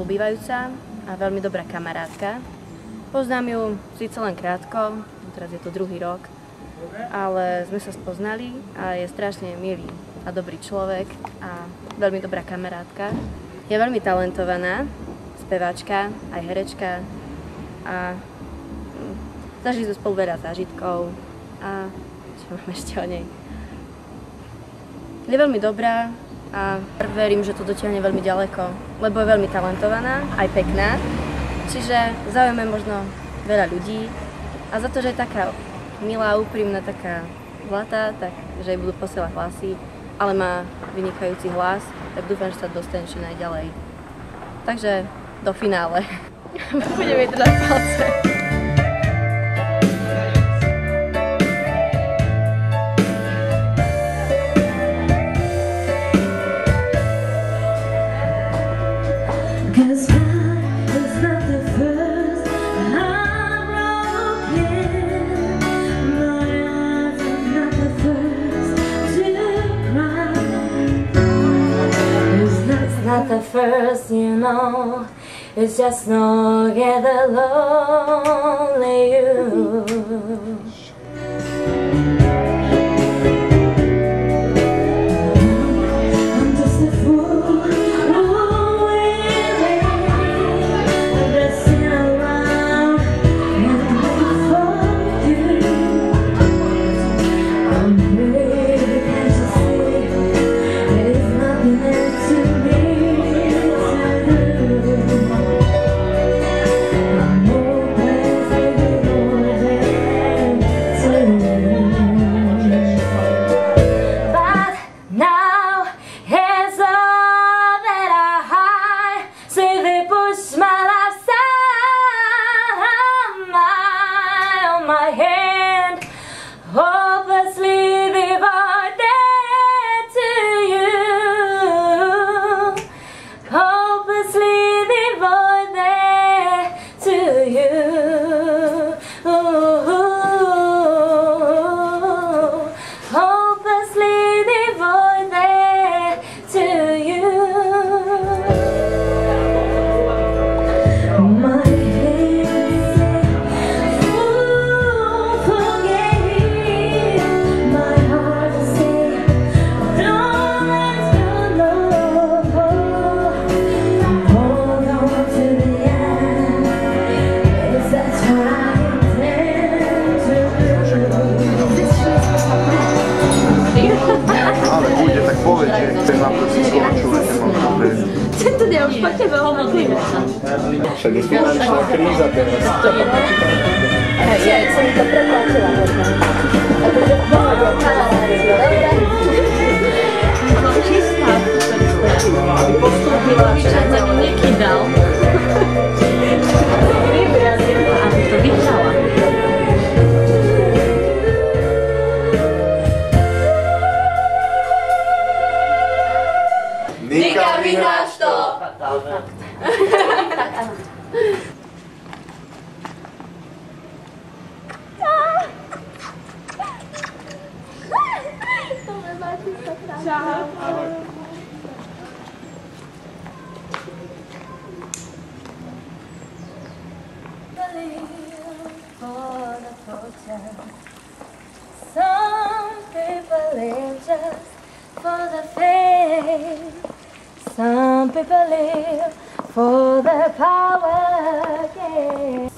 spolubývajúca a veľmi dobrá kamarátka. Poznám ju síce len krátko, teraz je to 2. rok, ale sme sa spoznali a je strašne milý a dobrý človek a veľmi dobrá kamarátka. Je veľmi talentovaná, speváčka, aj herečka a zažili sme spolu veľa zážitkov a čo mám ešte o nej. Je veľmi dobrá a verím, že to dotiahne veľmi ďaleko, lebo je veľmi talentovaná, aj pekná, čiže zaujíme možno veľa ľudí a za to, že je taká milá, úprimná, taká zlatá, tak že jej budú posielať hlasy, ale má vynikajúci hlas, tak dúfam, že sa dostane čo najďalej. Takže do finále. Budeme jej držať palce. Not the first, you know, it's just no get the lonely you. I'm just a fool, dressing around for you. I'm really can't you see, there's nothing else to me. Sento di un po' che avevamo qui. C'è di finanza crisi teraz. Ja som to preplatila možno. A to je čistá. Aby postúpila, že sa mi nekýdal. Aby to vyhrala. Nika, vyhráš to! Some people live just for the fame. Some people live for the power, yeah.